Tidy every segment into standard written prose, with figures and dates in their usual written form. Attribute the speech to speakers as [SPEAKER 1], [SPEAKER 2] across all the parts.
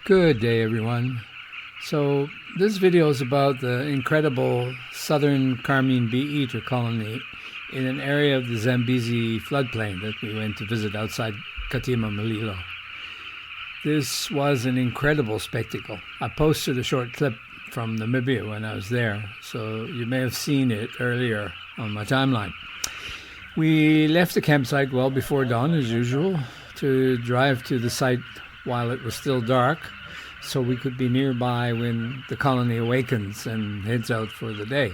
[SPEAKER 1] Good day, everyone. So this video is about the incredible Southern Carmine Bee-eater colony in an area of the Zambezi floodplain that we went to visit outside Katima Malilo. This was an incredible spectacle. I posted a short clip from Namibia when I was there, so you may have seen it earlier on my timeline. We left the campsite well before dawn, as usual, to drive to the site while it was still dark, so we could be nearby when the colony awakens and heads out for the day.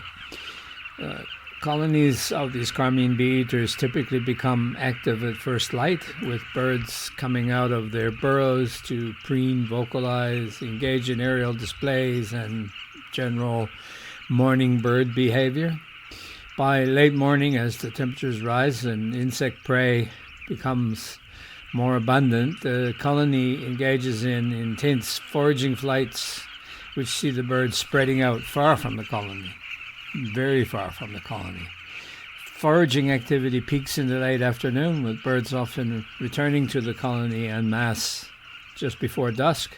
[SPEAKER 1] Colonies of these carmine bee-eaters typically become active at first light, with birds coming out of their burrows to preen, vocalize, engage in aerial displays, and general morning bird behavior. By late morning, as the temperatures rise and insect prey becomes more abundant, the colony engages in intense foraging flights, which see the birds spreading out far from the colony, very far from the colony. Foraging activity peaks in the late afternoon, with birds often returning to the colony en masse just before dusk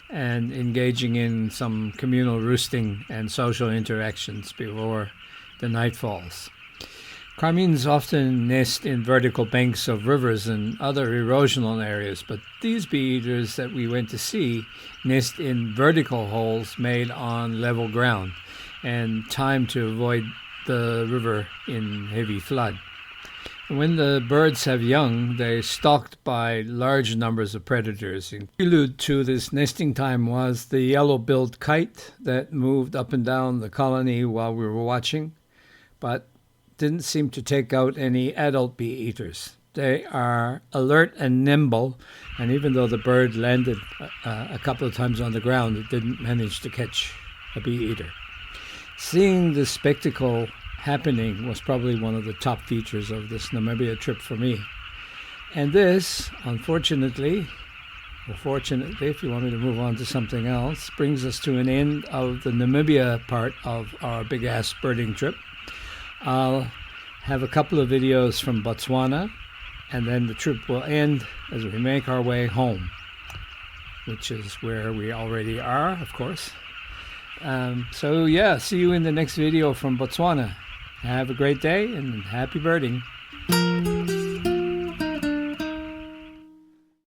[SPEAKER 1] and engaging in some communal roosting and social interactions before the night falls. Carmines often nest in vertical banks of rivers and other erosional areas, but these bee-eaters that we went to see nest in vertical holes made on level ground and timed to avoid the river in heavy flood. When the birds have young, they're stalked by large numbers of predators. The prelude to this nesting time was the yellow-billed kite that moved up and down the colony while we were watching, but didn't seem to take out any adult bee-eaters. They are alert and nimble, and even though the bird landed a couple of times on the ground, it didn't manage to catch a bee-eater. Seeing this spectacle happening was probably one of the top features of this Namibia trip for me. And this, unfortunately, or fortunately, if you want me to move on to something else, brings us to an end of the Namibia part of our big-ass birding trip. I'll have a couple of videos from Botswana, and then the trip will end as we make our way home, which is where we already are, of course. So yeah, see you in the next video from Botswana. Have a great day and happy birding.